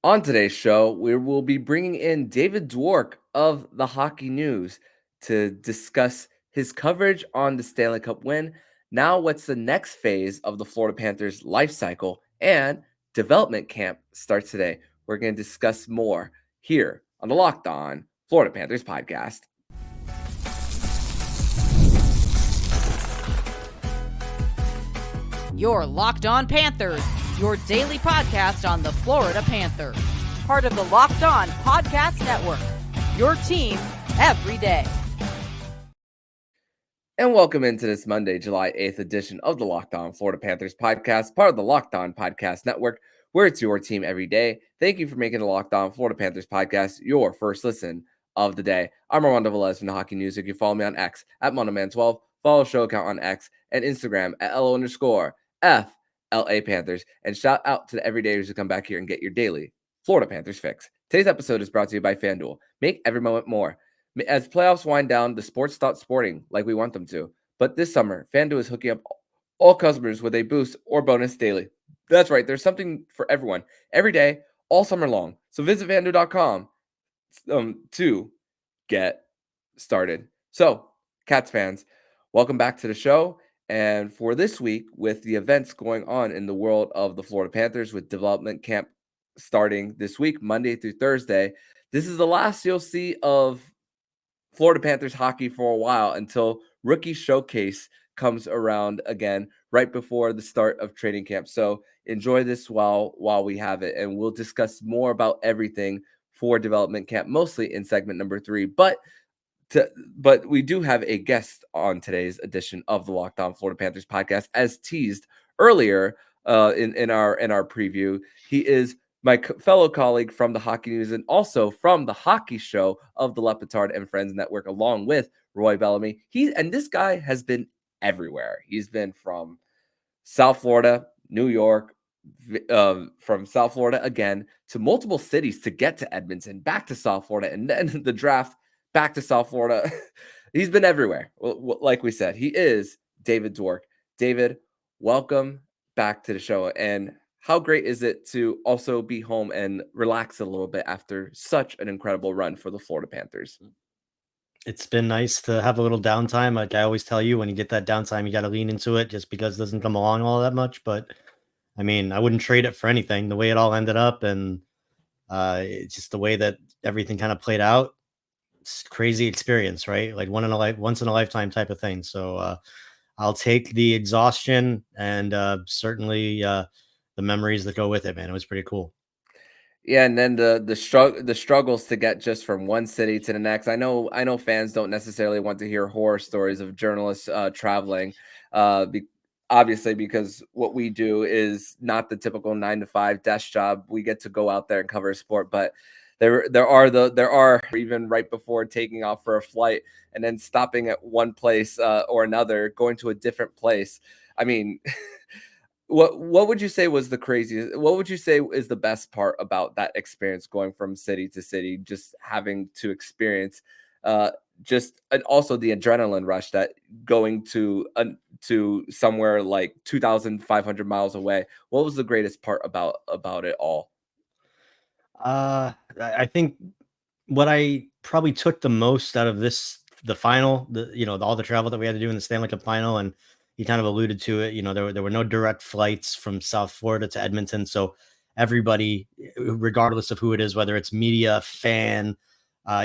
On today's show, we will be bringing in David Dwork of the Hockey News to discuss his coverage on the Stanley Cup win. Now, what's the next phase of the Florida Panthers life cycle? And development camp starts today. We're going to discuss more here on the Locked On Florida Panthers podcast. You're Locked On Panthers, your daily podcast on the Florida Panthers. Part of the Locked On Podcast Network, your team every day. And welcome into this Monday, July 8th edition of the Locked On Florida Panthers podcast, part of the Locked On Podcast Network, where it's your team every day. Thank you for making the Locked On Florida Panthers podcast your first listen of the day. I'm Armando Velez from the Hockey News. You can follow me on X at MondoMan12, follow the show account on X and Instagram at LO_FLA Panthers, and shout out to the everydayers who come back here and get your daily Florida Panthers fix. Today's episode is brought to you by FanDuel. Make every moment more. As playoffs wind down, the sports stop sporting like we want them to. But this summer, FanDuel is hooking up all customers with a boost or bonus daily. That's right. There's something for everyone every day, all summer long. So visit FanDuel.com to get started. So, Cats fans, welcome back to the show. And for this week, with the events going on in the world of the Florida Panthers, with development camp starting this week, Monday through Thursday, this is the last you'll see of Florida Panthers hockey for a while until rookie showcase comes around again right before the start of training camp. So enjoy this while we have it, and we'll discuss more about everything for development camp, mostly in segment number 3. But we do have a guest on today's edition of the Locked On Florida Panthers podcast, as teased earlier in our preview. He is my fellow colleague from the Hockey News and also from the hockey show of the LeBatard and Friends Network, along with Roy Bellamy. This guy has been everywhere. He's been from South Florida, New York, from South Florida again to multiple cities to get to Edmonton, back to South Florida, and then the draft back to South Florida. He's been everywhere. Like we said, he is David Dwork. David, welcome back to the show. And how great is it to also be home and relax a little bit after such an incredible run for the Florida Panthers? It's been nice to have a little downtime. Like I always tell you, when you get that downtime, you got to lean into it just because it doesn't come along all that much. But I mean, I wouldn't trade it for anything. The way it all ended up and it's just the way that everything kind of played out. It's a crazy experience, right? Like once in a lifetime type of thing. So I'll take the exhaustion and certainly the memories that go with it, man. It was pretty cool. Yeah, and then the struggles to get just from one city to the next. I know fans don't necessarily want to hear horror stories of journalists traveling, obviously, because what we do is not the typical 9 to 5 desk job. We get to go out there and cover a sport, but there are even right before taking off for a flight and then stopping at one place or another, going to a different place. I mean. What would you say was the craziest? What would you say is the best part about that experience, going from city to city, just having to experience, and also the adrenaline rush that going to somewhere like 2,500 miles away? What was the greatest part about it all? I think what I probably took the most out of the final, all the travel that we had to do in the Stanley Cup final, and you kind of alluded to it. There were no direct flights from South Florida to Edmonton, so everybody, regardless of who it is, whether it's media, fan,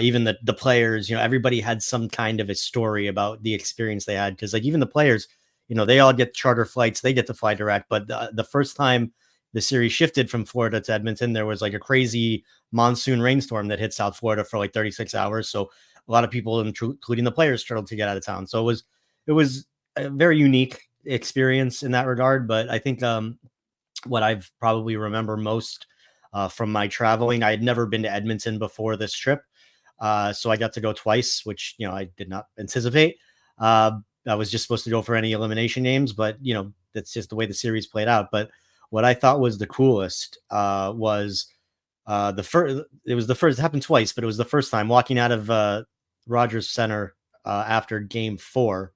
even the players, everybody had some kind of a story about the experience they had. Because like even the players, they all get charter flights, they get to fly direct, but the first time the series shifted from Florida to Edmonton, there was like a crazy monsoon rainstorm that hit South Florida for like 36 hours. So a lot of people, including the players, struggled to get out of town. So it was a very unique experience in that regard. But I think what I've probably remember most from my traveling, I had never been to Edmonton before this trip. So I got to go twice, which, I did not anticipate. I was just supposed to go for any elimination games, but, that's just the way the series played out. But what I thought was the coolest was the first. It was the first. It happened twice, but it was the first time walking out of Rogers Center after Game 4,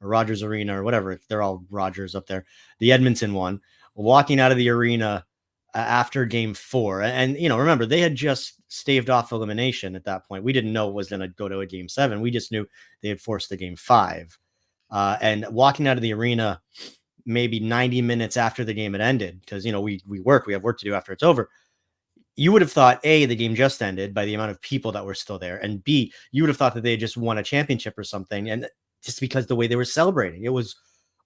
or Rogers Arena, or whatever. They're all Rogers up there. The Edmonton one. Walking out of the arena, after game 4. And, remember, they had just staved off elimination at that point. We didn't know it was going to go to a game 7. We just knew they had forced the game 5. And walking out of the arena maybe 90 minutes after the game had ended, because, we have work to do after it's over. You would have thought, A, the game just ended by the amount of people that were still there. And B, you would have thought that they had just won a championship or something. And just because the way they were celebrating, it was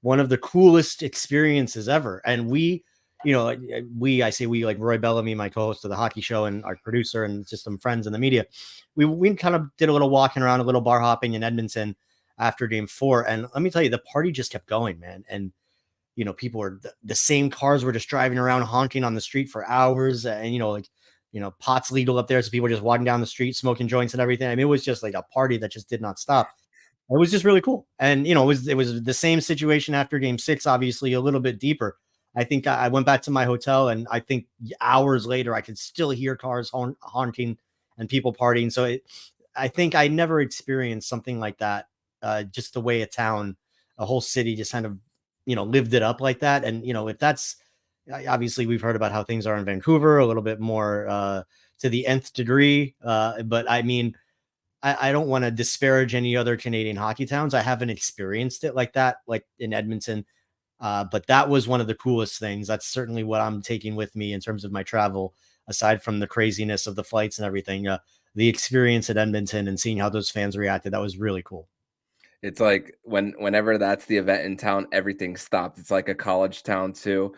one of the coolest experiences ever. And I say we, like Roy Bellamy, my co-host of the hockey show, and our producer, and just some friends in the media, we kind of did a little walking around, a little bar hopping in Edmonton after game 4. And let me tell you, the party just kept going, man. And people were the same cars were just driving around honking on the street for hours. And, pot's legal up there. So people were just walking down the street, smoking joints and everything. I mean, it was just like a party that just did not stop. It was just really cool. And, it was the same situation after game 6, obviously a little bit deeper. I think I went back to my hotel, and I think hours later, I could still hear cars honking and people partying. So I think I never experienced something like that. Just the way a whole city just kind of, lived it up like that. And, if that's, obviously we've heard about how things are in Vancouver, a little bit more to the nth degree. But I mean, I don't want to disparage any other Canadian hockey towns. I haven't experienced it like that, like in Edmonton. But that was one of the coolest things. That's certainly what I'm taking with me in terms of my travel, aside from the craziness of the flights and everything. The experience at Edmonton and seeing how those fans reacted, that was really cool. It's like whenever that's the event in town, everything stopped. It's like a college town too,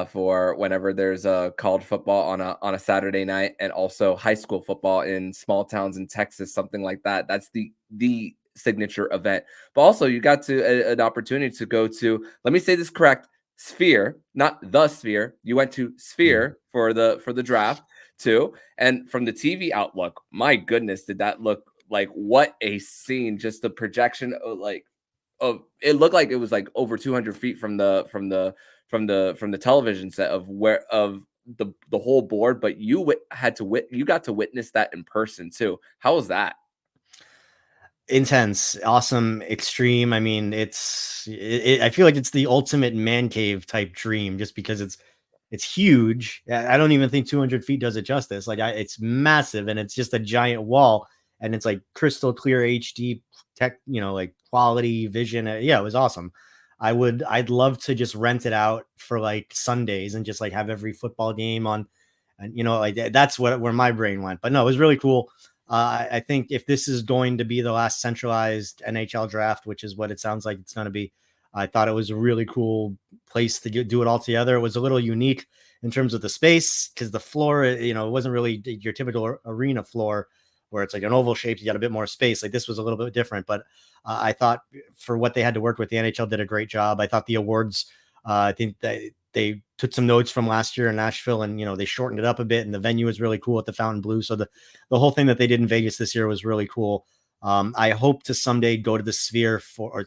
for whenever there's a college football on a Saturday night, and also high school football in small towns in Texas, something like that. That's the signature event. But also, you got an opportunity to go to. Let me say this correct: Sphere, not the Sphere. You went to Sphere for the draft too, and from the TV outlook, my goodness, did that look like what a scene. Just the projection of it looked like it was like over 200 feet from the television set of the whole board. But you got to witness that in person too. How was that? Intense, awesome, extreme. I mean, I feel like it's the ultimate man cave type dream, just because it's huge. I don't even think 200 feet does it justice. Like it's massive, and it's just a giant wall, and it's like crystal clear HD tech, like quality vision. Yeah, it was awesome. I'd love to just rent it out for like Sundays and just like have every football game on, and like that's where my brain went. But no, it was really cool. I think if this is going to be the last centralized NHL draft, which is what it sounds like it's going to be, I thought it was a really cool place to do it all together. It was a little unique in terms of the space, because the floor, it wasn't really your typical arena floor where it's like an oval shape. You got a bit more space. Like this was a little bit different, but I thought for what they had to work with, the NHL did a great job. I thought the awards, I think they took some notes from last year in Nashville, and they shortened it up a bit, and the venue was really cool at the Fountain Blue. So the whole thing that they did in Vegas this year was really cool. I hope to someday go to the Sphere for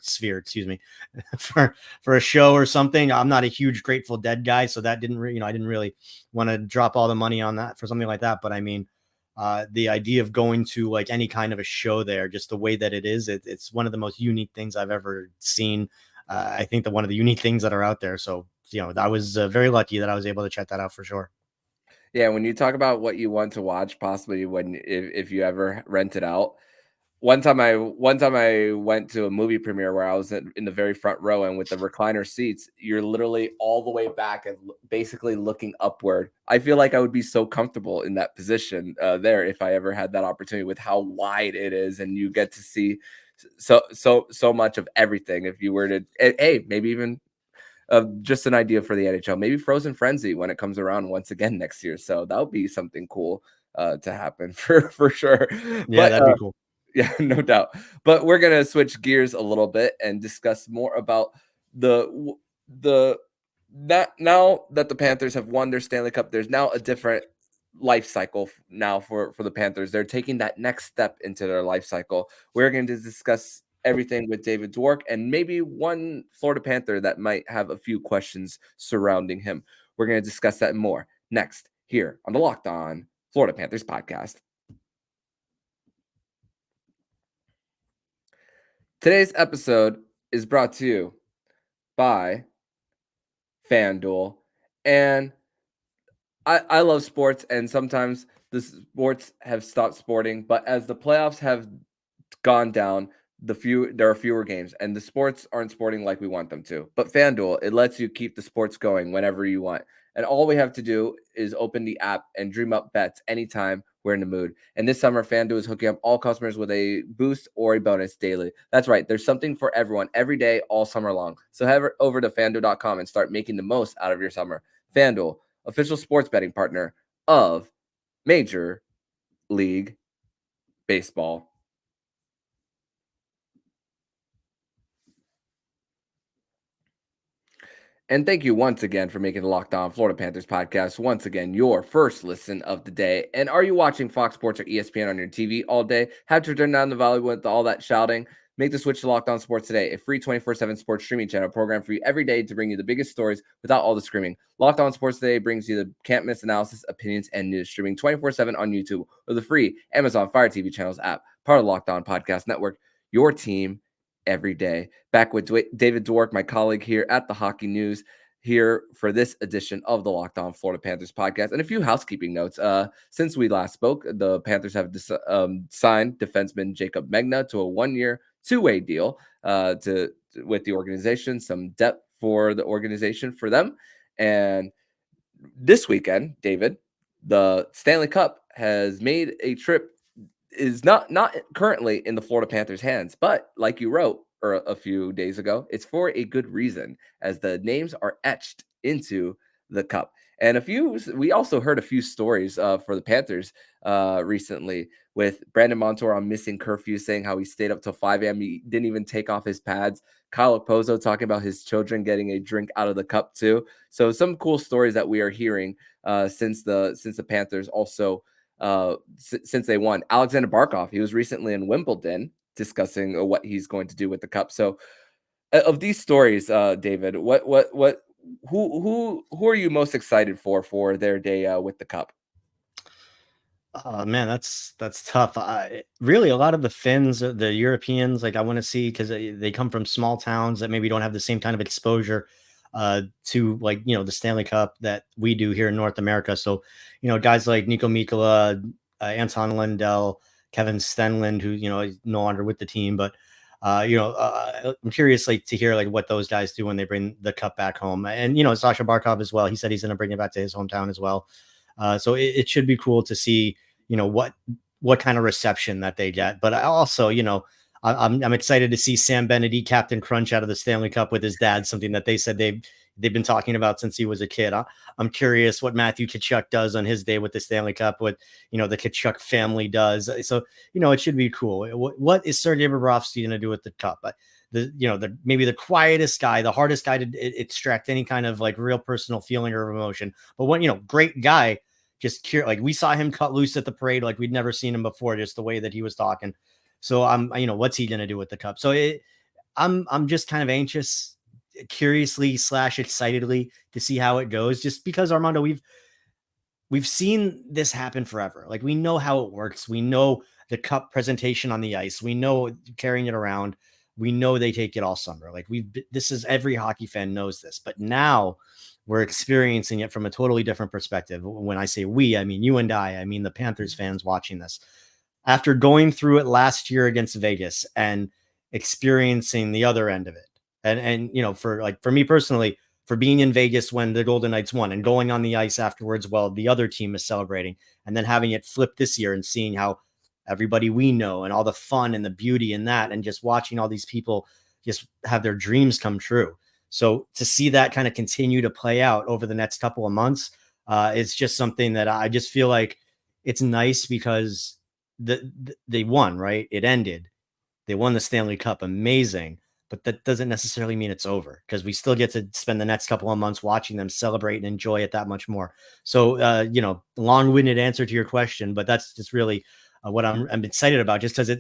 a show or something. I'm not a huge Grateful Dead guy, so that didn't I didn't really want to drop all the money on that for something like that. But I mean, the idea of going to like any kind of a show there, just the way that it is, it's one of the most unique things I've ever seen. I think that one of the unique things that are out there. So, I was very lucky that I was able to check that out for sure. Yeah, when you talk about what you want to watch, possibly if you ever rent it out. One time I went to a movie premiere where I was in the very front row, and with the recliner seats, you're literally all the way back and basically looking upward. I feel like I would be so comfortable in that position there if I ever had that opportunity, with how wide it is, and you get to see so much of everything. If you were to, hey, maybe even just an idea for the NHL, maybe Frozen Frenzy when it comes around once again next year. So that would be something cool to happen for sure. Yeah, that'd be cool. Yeah, no doubt. But we're going to switch gears a little bit and discuss more about that now that the Panthers have won their Stanley Cup. There's now a different life cycle now for the Panthers. They're taking that next step into their life cycle. We're going to discuss everything with David Dwork, and maybe one Florida Panther that might have a few questions surrounding him. We're going to discuss that and more next here on the Locked On Florida Panthers podcast. Today's episode is brought to you by FanDuel. And I love sports, and sometimes the sports have stopped sporting, but as the playoffs have gone down, there are fewer games, and the sports aren't sporting like we want them to. But FanDuel, it lets you keep the sports going whenever you want. And all we have to do is open the app and dream up bets anytime we're in the mood. And this summer, FanDuel is hooking up all customers with a boost or a bonus daily. That's right. There's something for everyone every day, all summer long. So head over to FanDuel.com and start making the most out of your summer. FanDuel, official sports betting partner of Major League Baseball. And thank you once again for making the Locked On Florida Panthers podcast once again your first listen of the day. And are you watching Fox Sports or ESPN on your TV all day? Have to turn down the volume with all that shouting? Make the switch to Locked On Sports today, a free 24/7 sports streaming channel program for you every day to bring you the biggest stories without all the screaming. Locked On Sports Today brings you the can't miss analysis, opinions, and news streaming 24/7 on YouTube or the free Amazon Fire TV channels app, part of the Locked On Podcast Network. Your team every day. Back with David Dwork, my colleague here at the Hockey News, here for this edition of the Locked On Florida Panthers podcast. And a few housekeeping notes. Since we last spoke, the Panthers have signed defenseman Jacob Megna to a 1-year, 2-way deal with the organization. Some depth for the organization for them. And this weekend, David, the Stanley Cup has made a trip, is not currently in the Florida Panthers' hands, but like you wrote a few days ago, it's for a good reason, as the names are etched into the cup. And we also heard a few stories for the Panthers recently, with Brandon Montour on missing curfew, saying how he stayed up till 5 a.m. He didn't even take off his pads. Kyle Okposo talking about his children getting a drink out of the cup too. So some cool stories that we are hearing since the Panthers also since they won. Alexander Barkov, he was recently in Wimbledon discussing what he's going to do with the cup. So of these stories, David, who are you most excited for their day with the cup? Oh man, that's tough. Really, a lot of the Finns, the Europeans, like I want to see, because they come from small towns that maybe don't have the same kind of exposure to, like, the Stanley Cup that we do here in North America. So, guys like Nico Mikkola, Anton Lundell, Kevin Stenlund, who is no longer with the team, but I'm curious to hear what those guys do when they bring the cup back home. And Sasha Barkov as well. He said he's going to bring it back to his hometown as well. So it should be cool to see, what kind of reception that they get. But I also, I'm excited to see Sam Bennett eat Captain Crunch out of the Stanley Cup with his dad, something that they said they've been talking about since he was a kid. I'm curious what Matthew Tkachuk does on his day with the Stanley Cup, what, the Tkachuk family does. So, it should be cool. What is Sergei Bobrovsky going to do with the cup? Maybe the quietest guy, the hardest guy to extract any kind of real personal feeling or emotion. But great guy, just we saw him cut loose at the parade like we'd never seen him before, just the way that he was talking. So what's he going to do with the cup? So I'm just kind of anxious, curiously / excitedly to see how it goes, just because, Armando, we've seen this happen forever. We know how it works. We know the cup presentation on the ice. We know carrying it around. We know they take it all summer. This is, every hockey fan knows this, but now we're experiencing it from a totally different perspective. When I say we, I mean you and I mean the Panthers fans watching this. After going through it last year against Vegas and experiencing the other end of it. And for me personally, for being in Vegas when the Golden Knights won and going on the ice afterwards while the other team is celebrating, and then having it flip this year and seeing how everybody we know and all the fun and the beauty in that, and just watching all these people just have their dreams come true. So to see that kind of continue to play out over the next couple of months, it's just something that I just feel like it's nice, because they won, right? It ended. They won the Stanley Cup. Amazing. But that doesn't necessarily mean it's over, because we still get to spend the next couple of months watching them celebrate and enjoy it that much more. So, long-winded answer to your question, but that's just really what I'm excited about, just because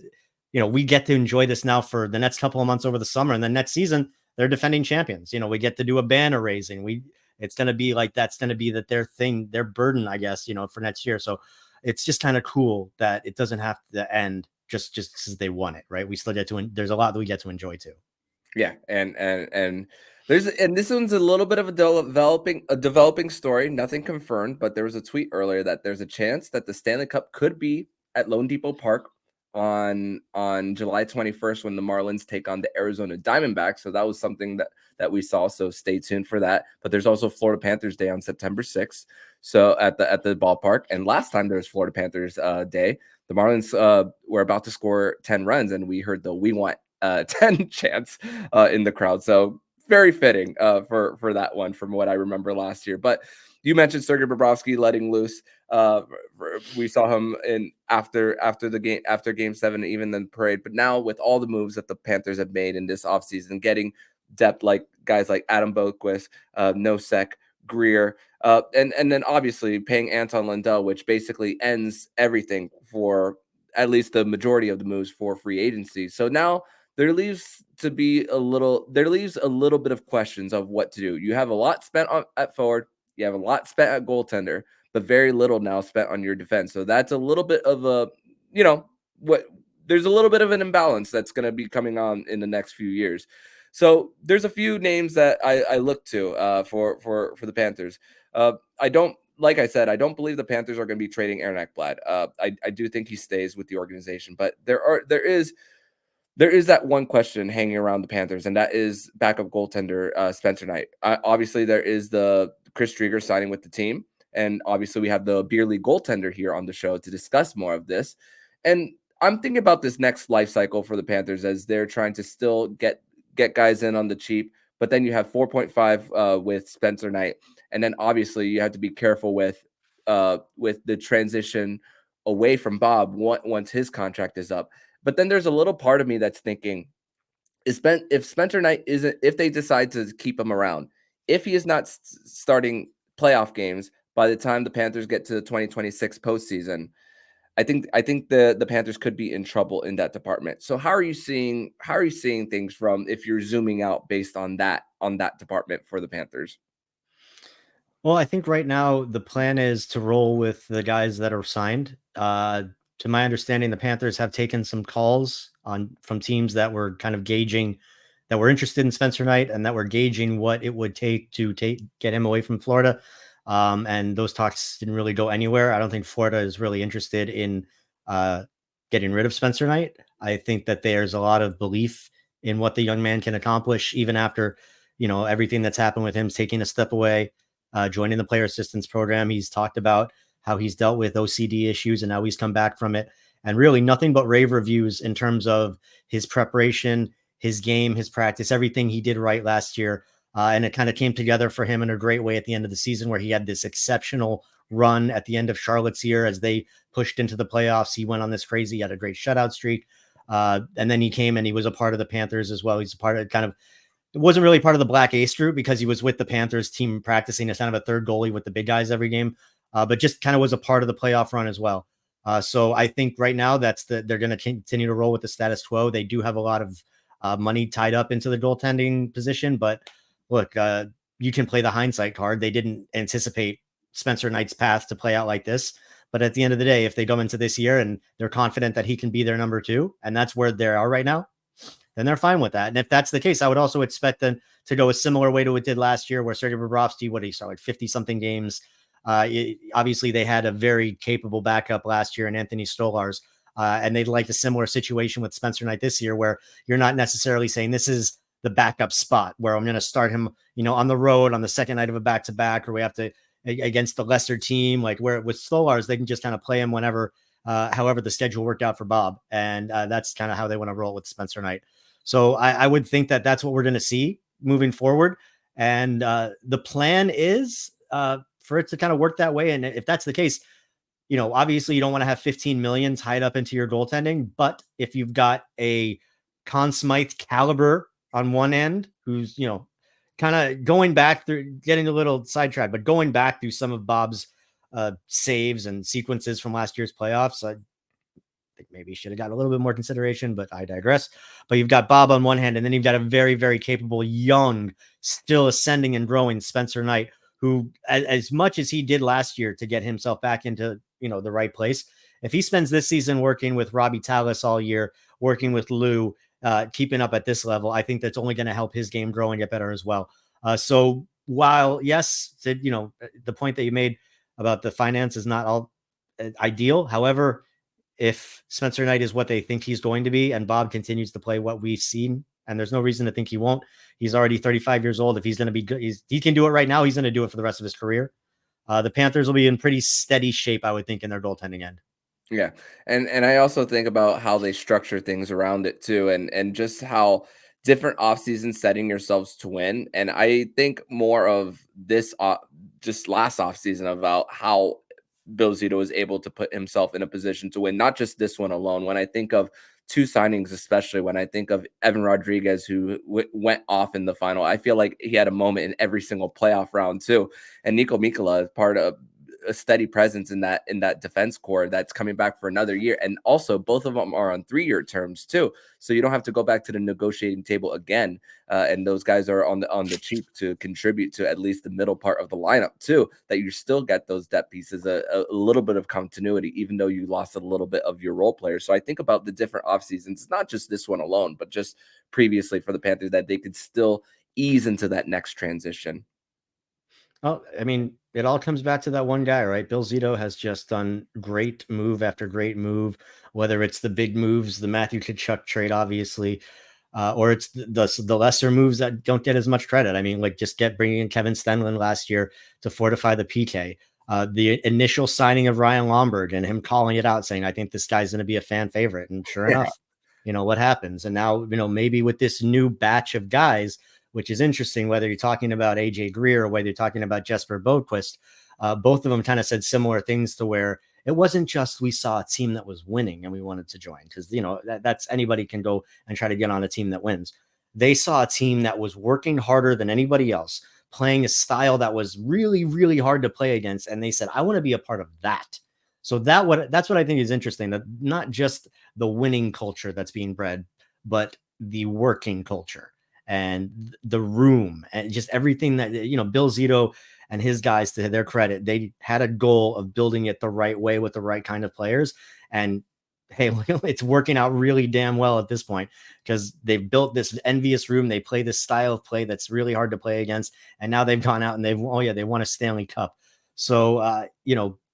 we get to enjoy this now for the next couple of months over the summer. And then next season, they're defending champions. We get to do a banner raising. It's going to be that's going to be their thing, their burden, I guess, for next year. So it's just kind of cool that it doesn't have to end just because they won it, right? We still get to, there's a lot that we get to enjoy too. Yeah, and And this one's a little bit of a developing story. Nothing confirmed, but there was a tweet earlier that there's a chance that the Stanley Cup could be at Lone Depot Park on July 21st when the Marlins take on the Arizona Diamondbacks. So that was something that we saw. So stay tuned for that. But there's also Florida Panthers Day on September 6th. So at the ballpark. And last time there was Florida Panthers Day, the Marlins were about to score 10 runs, and we heard the "We Want 10" chants in the crowd. So very fitting for that one from what I remember last year. But you mentioned Sergei Bobrovsky letting loose. We saw him after game 7, even then parade. But now with all the moves that the Panthers have made in this offseason, getting depth like guys like Adam Boquist, Nosek, Greer, and then obviously paying Anton Lundell, which basically ends everything for at least the majority of the moves for free agency. So now there leaves a little bit of questions of what to do. You have a lot spent at forward, you have a lot spent at goaltender, but very little now spent on your defense. So that's a little bit of there's a little bit of an imbalance that's going to be coming on in the next few years. So there's a few names that I look to for the Panthers. Like I said, I don't believe the Panthers are going to be trading Aaron Ekblad. I do think he stays with the organization, but there is that one question hanging around the Panthers, and that is backup goaltender Spencer Knight. Obviously, there is the Chris Driedger signing with the team, and obviously we have the beer league goaltender here on the show to discuss more of this. And I'm thinking about this next life cycle for the Panthers as they're trying to still get guys in on the cheap, but then you have 4.5 with Spencer Knight, and then obviously you have to be careful with the transition away from Bob once his contract is up. But then there's a little part of me that's thinking, if Spencer Knight if they decide to keep him around, if he is not starting playoff games by the time the Panthers get to the 2026 postseason, I think the Panthers could be in trouble in that department. So how are you seeing things from if you're zooming out based on that department for the Panthers? Well, I think right now the plan is to roll with the guys that are signed. To my understanding, the Panthers have taken some calls from teams that were kind of gauging, that were interested in Spencer Knight and that were gauging what it would take to get him away from Florida. And those talks didn't really go anywhere. I don't think Florida is really interested in getting rid of Spencer Knight. I think that there's a lot of belief in what the young man can accomplish, even after, everything that's happened with him taking a step away, joining the player assistance program. He's talked about how he's dealt with OCD issues and how he's come back from it. And really nothing but rave reviews in terms of his preparation, his game, his practice, everything he did right last year. And it kind of came together for him in a great way at the end of the season, where he had this exceptional run at the end of Charlotte's year as they pushed into the playoffs. He went on this crazy, he had a great shutout streak. And then he came and he was a part of the Panthers as well. He's a part of it wasn't really part of the Black Ace group because he was with the Panthers team practicing as kind of a third goalie with the big guys every game, but just kind of was a part of the playoff run as well. So I think right now they're going to continue to roll with the status quo. They do have a lot of money tied up into the goaltending position, but look, you can play the hindsight card. They didn't anticipate Spencer Knight's path to play out like this. But at the end of the day, if they go into this year and they're confident that he can be their number 2, and that's where they are right now, then they're fine with that. And if that's the case, I would also expect them to go a similar way to what it did last year, where Sergei Bobrovsky, he started like 50-something games. Obviously, they had a very capable backup last year in Anthony Stolarz, and they'd like a similar situation with Spencer Knight this year, where you're not necessarily saying this is the backup spot where I'm going to start him, on the road on the second night of a back-to-back, or we have to against the lesser team, like where with Stolarz, they can just kind of play him whenever, however the schedule worked out for Bob. And that's kind of how they want to roll with Spencer Knight. So I would think that that's what we're going to see moving forward. And the plan is for it to kind of work that way. And if that's the case, obviously you don't want to have 15 million tied up into your goaltending, but if you've got a Conn Smythe caliber on one end, who's, kind of going back through, getting a little sidetracked, but going back through some of Bob's saves and sequences from last year's playoffs, I think maybe he should have got a little bit more consideration, but I digress. But you've got Bob on one hand, and then you've got a very, very capable, young, still ascending and growing Spencer Knight, who, as much as he did last year to get himself back into, the right place, if he spends this season working with Robbie Tallis all year, working with Lou, keeping up at this level, I think that's only going to help his game grow and get better as well. So while, yes, the point that you made about the finance is not all ideal. However, if Spencer Knight is what they think he's going to be, and Bob continues to play what we've seen, and there's no reason to think he won't. He's already 35 years old. If he's going to be good, he can do it right now. He's going to do it for the rest of his career. The Panthers will be in pretty steady shape, I would think, in their goaltending end. Yeah. And I also think about how they structure things around it too, and just how different offseason setting yourselves to win. And I think more of this just last offseason about how Bill Zito was able to put himself in a position to win, not just this one alone. When I think of two signings, especially when I think of Evan Rodriguez, who went off in the final, I feel like he had a moment in every single playoff round too. And Nico Mikkola is part of a steady presence in that defense core that's coming back for another year. And also both of them are on 3-year terms too. So you don't have to go back to the negotiating table again. And those guys are on the cheap to contribute to at least the middle part of the lineup too, that you still get those depth pieces, a little bit of continuity, even though you lost a little bit of your role players. So I think about the different off seasons, not just this one alone, but just previously for the Panthers, that they could still ease into that next transition. Oh, I mean, it all comes back to that one guy, right? Bill Zito has just done great move after great move, whether it's the big moves, the Matthew Tkachuk trade, obviously, or it's the lesser moves that don't get as much credit. I mean, like just bringing in Kevin Stenlund last year to fortify the PK. The initial signing of Ryan Lomberg and him calling it out, saying, I think this guy's going to be a fan favorite. And sure enough, what happens? And now, maybe with this new batch of guys, which is interesting, whether you're talking about AJ Greer or whether you're talking about Jesper Boquist, both of them kind of said similar things to where it wasn't just we saw a team that was winning and we wanted to join, because, that's anybody can go and try to get on a team that wins. They saw a team that was working harder than anybody else, playing a style that was really, really hard to play against. And they said, I want to be a part of that. So that's what I think is interesting, that not just the winning culture that's being bred, but the working culture and the room and just everything that, Bill Zito and his guys, to their credit, they had a goal of building it the right way with the right kind of players. And hey, it's working out really damn well at this point, because they've built this envious room. They play this style of play that's really hard to play against. And now they've gone out and they won a Stanley Cup. So,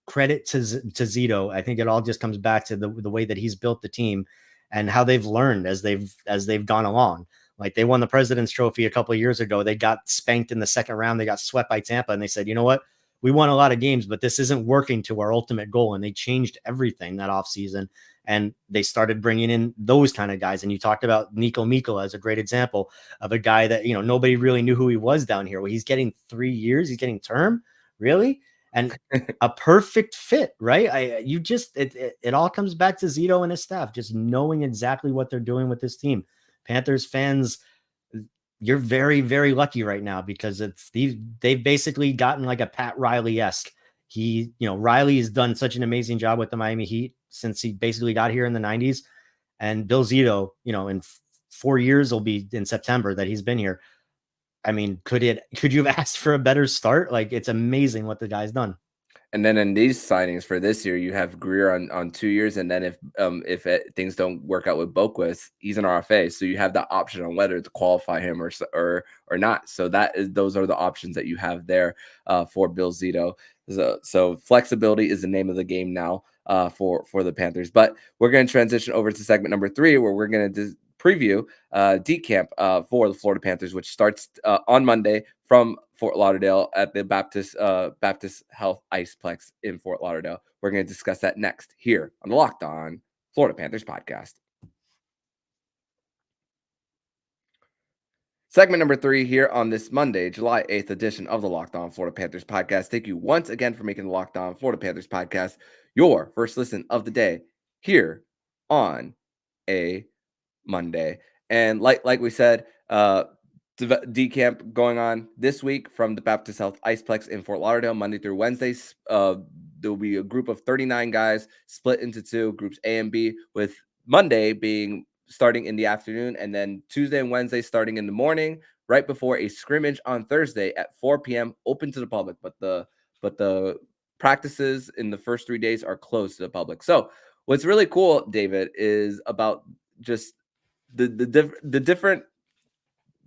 credit to Zito. I think it all just comes back to the way that he's built the team and how they've learned as they've gone along. Like they won the President's Trophy a couple of years ago. They got spanked in the second round. They got swept by Tampa, and they said, you know what? We won a lot of games, but this isn't working to our ultimate goal. And they changed everything that offseason, and they started bringing in those kind of guys. And you talked about Nico Mikkola as a great example of a guy that, nobody really knew who he was down here. Well, he's getting 3 years. He's getting term, really? And a perfect fit, right? It all comes back to Zito and his staff, just knowing exactly what they're doing with this team. Panthers fans, you're very, very lucky right now, because they've basically gotten like a Pat Riley-esque. Riley has done such an amazing job with the Miami Heat since he basically got here in the 90s. And Bill Zito, in 4 years, will be in September that he's been here. I mean, could you have asked for a better start? Like, it's amazing what the guy's done. And then in these signings for this year, you have Greer on 2 years, and then if things don't work out with Boquist, he's an RFA, so you have that option on whether to qualify him or not. So those are the options that you have there for Bill Zito. So flexibility is the name of the game now for the Panthers. But we're going to transition over to segment number 3, where we're going to preview D camp for the Florida Panthers, which starts on Monday from Fort Lauderdale at the Baptist Health Iceplex in Fort Lauderdale. We're going to discuss that next here on the Locked On Florida Panthers podcast. Segment number 3 here on this Monday, July 8th edition of the Locked On Florida Panthers podcast. Thank you once again for making the Locked On Florida Panthers podcast your first listen of the day here on a Monday. And like we said, D camp going on this week from the Baptist Health Iceplex in Fort Lauderdale, Monday through Wednesday. There will be a group of 39 guys split into 2 groups, A and B, with Monday being starting in the afternoon, and then Tuesday and Wednesday starting in the morning, right before a scrimmage on Thursday at 4 p.m. open to the public. But the practices in the first 3 days are closed to the public. So what's really cool, David, is about just the different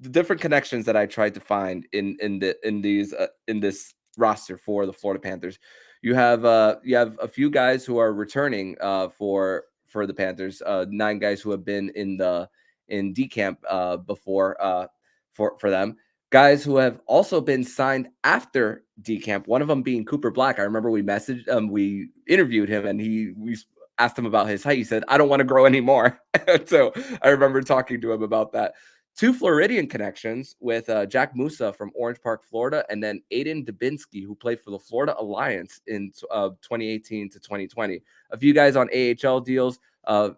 different connections that I tried to find in this roster for the Florida Panthers. You have a few guys who are returning for the Panthers. 9 guys who have been in D camp before for them. Guys who have also been signed after D camp. One of them being Cooper Black. I remember we interviewed him, and we asked him about his height. He said, "I don't want to grow anymore." So I remember talking to him about that. 2 Floridian connections with Jack Musa from Orange Park, Florida, and then Aiden Dubinsky, who played for the Florida Alliance in 2018 to 2020. A few guys on AHL deals,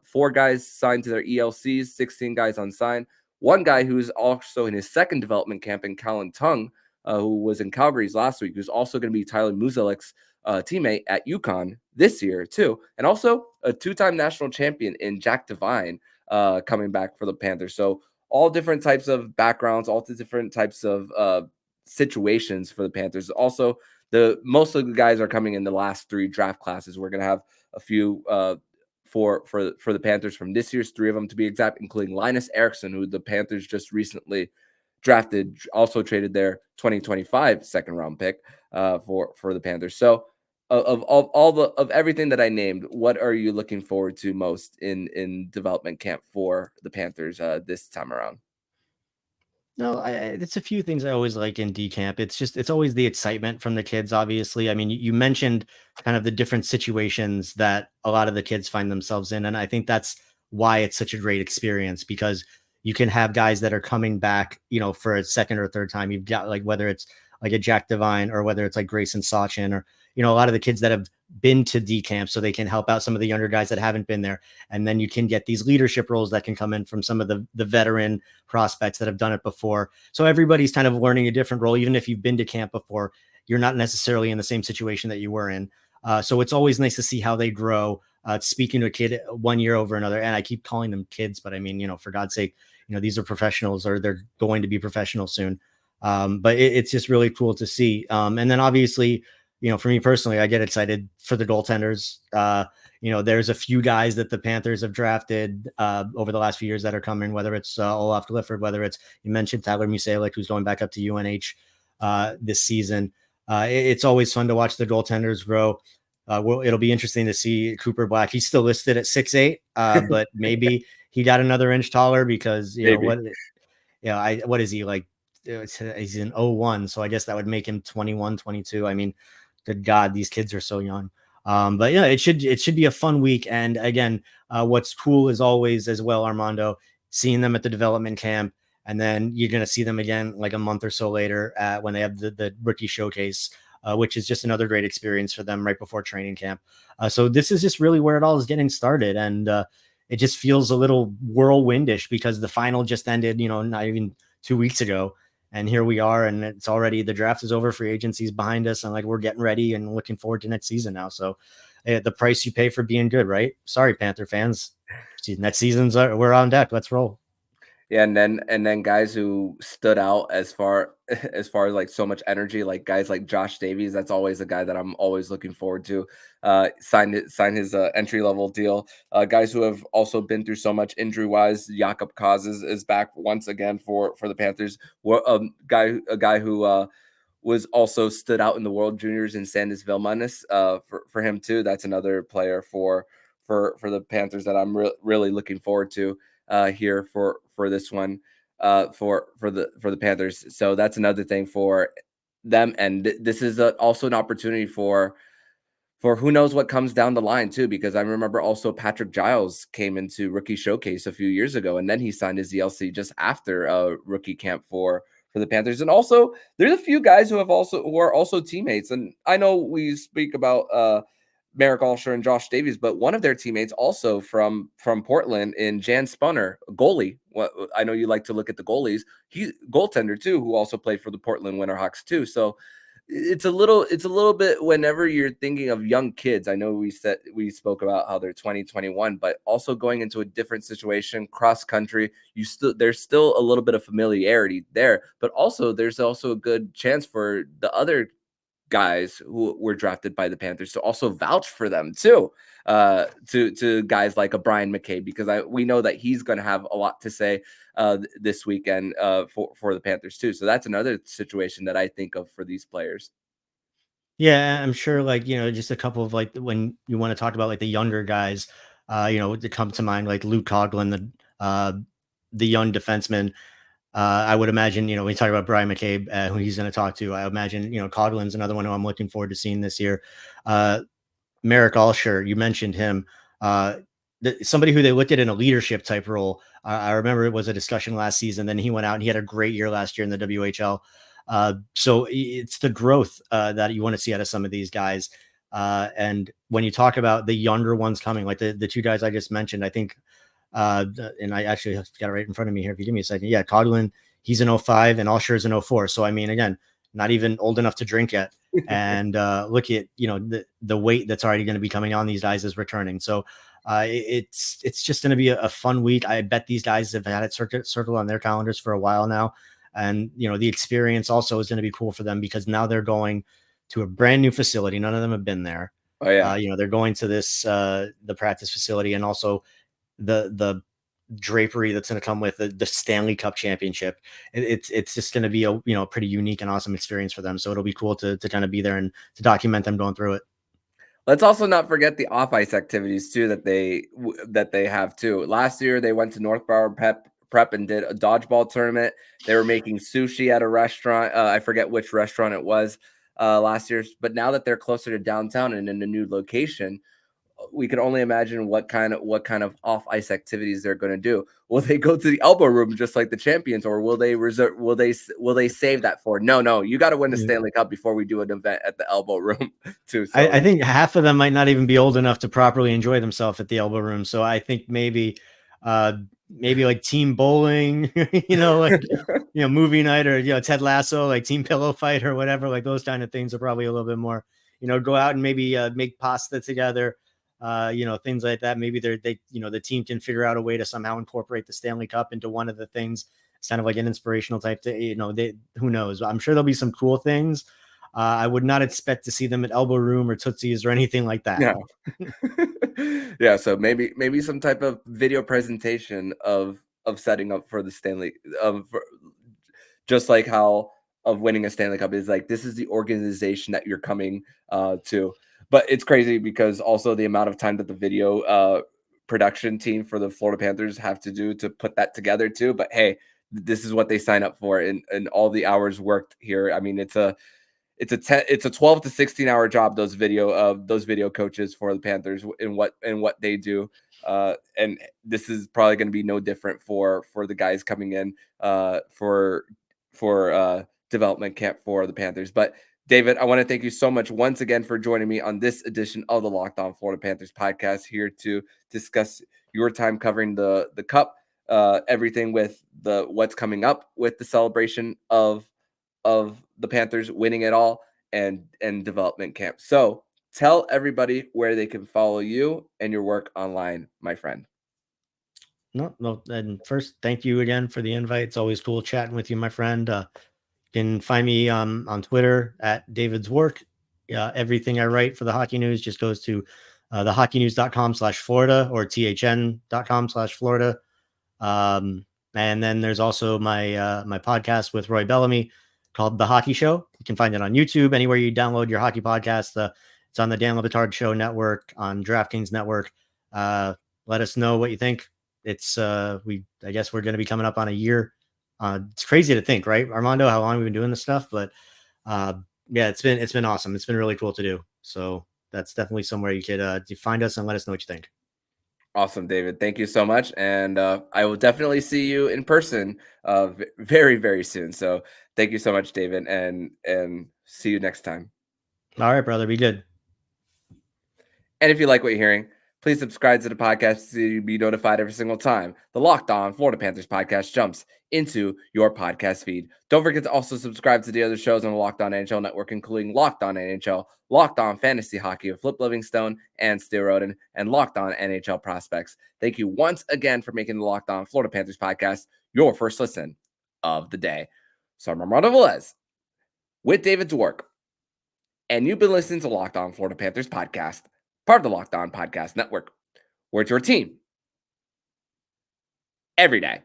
4 guys signed to their ELCs, 16 guys unsigned. One guy who's also in his second development camp in Callan Tung, who was in Calgary's last week, who's also going to be Tyler Muzelik's teammate at UConn this year too, and also a 2-time national champion in Jack Devine coming back for the Panthers. So all different types of backgrounds, all the different types of situations for the Panthers. Also, most of the guys are coming in the last 3 draft classes. We're going to have a few for the Panthers from this year's, 3 of them to be exact, including Linus Eriksson, who the Panthers just recently drafted, also traded their 2025 second round pick for the Panthers. So of everything that I named, what are you looking forward to most in development camp for the Panthers this time around? No, it's a few things I always like in D camp. It's always the excitement from the kids, obviously. I mean, you mentioned kind of the different situations that a lot of the kids find themselves in. And I think that's why it's such a great experience, because you can have guys that are coming back, for a second or third time. You've got like, whether it's like a Jack Devine or whether it's like Grayson Sachin or, a lot of the kids that have been to D camp so they can help out some of the younger guys that haven't been there. And then you can get these leadership roles that can come in from some of the veteran prospects that have done it before. So everybody's kind of learning a different role. Even if you've been to camp before, you're not necessarily in the same situation that you were in. So it's always nice to see how they grow. Speaking to a kid 1 year over another, and I keep calling them kids, but I mean, for God's sake, these are professionals, or they're going to be professionals soon. But it's just really cool to see. And then obviously, for me personally, I get excited for the goaltenders. There's a few guys that the Panthers have drafted over the last few years that are coming, whether it's Olaf Clifford, whether it's, you mentioned Tyler Muselik, who's going back up to UNH this season. It's always fun to watch the goaltenders grow. It'll be interesting to see Cooper Black. He's still listed at 6'8", but maybe he got another inch taller because, what is he like? He's in 01, so I guess that would make him 21, 22. I mean, good God, these kids are so young. But yeah, it should be a fun week. And again, what's cool is always as well, Armando, seeing them at the development camp, and then you're going to see them again like a month or so later when they have the rookie showcase, which is just another great experience for them right before training camp. So this is just really where it all is getting started. And it just feels a little whirlwindish because the final just ended, not even 2 weeks ago. And here we are, and it's already, the draft is over, free agency's behind us, and like we're getting ready and looking forward to next season now. So the price you pay for being good, right? Sorry, Panther fans. Next season's we're on deck. Let's roll. Yeah, and then guys who stood out as far as like so much energy, like guys like Josh Davies. That's always a guy that I'm always looking forward to. Sign his entry level deal. Guys who have also been through so much injury wise. Jakob Kaz is back once again for the Panthers. A guy who was also stood out in the World Juniors in Sandis Vilmanis. For him too. That's another player for the Panthers that I'm really looking forward to. Here for this one for the Panthers. So that's another thing for them, and this is also an opportunity for who knows what comes down the line too, because I remember also Patrick Giles came into rookie showcase a few years ago, and then he signed his ELC just after rookie camp for the Panthers. And also there's a few guys who are also teammates, and I know we speak about Merrick Alsher and Josh Davies, but one of their teammates also from Portland in Jan Spunner, goalie. I know you like to look at the goalies. He's goaltender too, who also played for the Portland Winterhawks too. So it's a little bit whenever you're thinking of young kids. I know we spoke about how they're 2021, but also going into a different situation, cross country, there's still a little bit of familiarity there, but also there's also a good chance for the other guys who were drafted by the Panthers to also vouch for them too, to guys like a Brian McCabe, because we know that he's going to have a lot to say this weekend for the Panthers too. So that's another situation that I think of for these players. Yeah, I'm sure, like, just a couple of, like, when you want to talk about like the younger guys, that come to mind, like Luke Coughlin, the young defenseman. I would imagine, when you talk about Brian McCabe, who he's going to talk to, I imagine, Coughlin's another one who I'm looking forward to seeing this year. Marek Alsher, you mentioned him. Somebody who they looked at in a leadership type role. I remember it was a discussion last season. Then he went out and he had a great year last year in the WHL. So it's the growth that you want to see out of some of these guys. And when you talk about the younger ones coming, like the two guys I just mentioned, I think, and I actually got it right in front of me here. If you give me a second. Yeah, Coughlin, he's an 05 and Alsher is an 04. So, I mean, again, not even old enough to drink yet. And look at, the weight that's already going to be coming on these guys is returning. So it's just going to be a fun week. I bet these guys have had it circled on their calendars for a while now. And, the experience also is going to be cool for them because now they're going to a brand new facility. None of them have been there. Oh, yeah. They're going to this, the practice facility, and also the drapery that's going to come with the Stanley Cup Championship. It's just going to be a pretty unique and awesome experience for them. So it'll be cool to kind of be there and to document them going through it. Let's also not forget the off ice activities too that they have too. Last year they went to Northborough Prep and did a dodgeball tournament. They were making sushi at a restaurant. I forget which restaurant it was last year, but now that they're closer to downtown and in a new location, we can only imagine what kind of off ice activities they're going to do. Will they go to the elbow room just like the champions, or will they save that for? No, you got to win the Stanley Cup before we do an event at the elbow room too. So I think half of them might not even be old enough to properly enjoy themselves at the elbow room. So I think maybe like team bowling, movie night, or, Ted Lasso, like team pillow fight or whatever, like those kind of things are probably a little bit more, go out and maybe make pasta together. Things like that. Maybe the team can figure out a way to somehow incorporate the Stanley Cup into one of the things. It's kind of like an inspirational type thing. Who knows? I'm sure there'll be some cool things. I would not expect to see them at elbow room or Tootsies or anything like that. Yeah. Yeah. So maybe some type of video presentation of setting up for the Stanley, just like how of winning a Stanley Cup is like, this is the organization that you're coming to. But it's crazy because also the amount of time that the video production team for the Florida Panthers have to do to put that together too. But hey, this is what they sign up for, and all the hours worked here. I mean, it's a 12 to 16 hour job. Those video coaches for the Panthers in what they do. And this is probably going to be no different for the guys coming in for development camp for the Panthers. But David, I want to thank you so much once again for joining me on this edition of the Locked On Florida Panthers podcast, here to discuss your time covering the Cup, everything with what's coming up with the celebration of the Panthers winning it all and development camp. So tell everybody where they can follow you and your work online, my friend. No. And first, thank you again for the invite. It's always cool chatting with you, my friend. You can find me on Twitter at David Dwork. Everything I write for the Hockey News just goes to thehockeynews.com/Florida or thn.com/Florida. And then there's also my podcast with Roy Bellamy called The Hockey Show. You can find it on YouTube, anywhere you download your hockey podcast. It's on the Dan LeBatard Show Network, on DraftKings Network. Let us know what you think. It's I guess we're going to be coming up on a year. It's crazy to think, right, Armando, how long we've been doing this stuff, but yeah, it's been awesome. It's been really cool to do. So that's definitely somewhere you could find us and let us know what you think. Awesome, David. Thank you so much. And I will definitely see you in person very, very soon. So thank you so much, David, and see you next time. All right, brother. Be good. And if you like what you're hearing, please subscribe to the podcast to be notified every single time the Locked On Florida Panthers podcast jumps into your podcast feed. Don't forget to also subscribe to the other shows on the Locked On NHL Network, including Locked On NHL, Locked On Fantasy Hockey with Flip Livingstone and Steele Roden, and Locked On NHL Prospects. Thank you once again for making the Locked On Florida Panthers podcast your first listen of the day. So I'm Armando Velez with David Dwork And you've been listening to Locked On Florida Panthers podcast, part of the Locked On Podcast Network, where it's your team every day.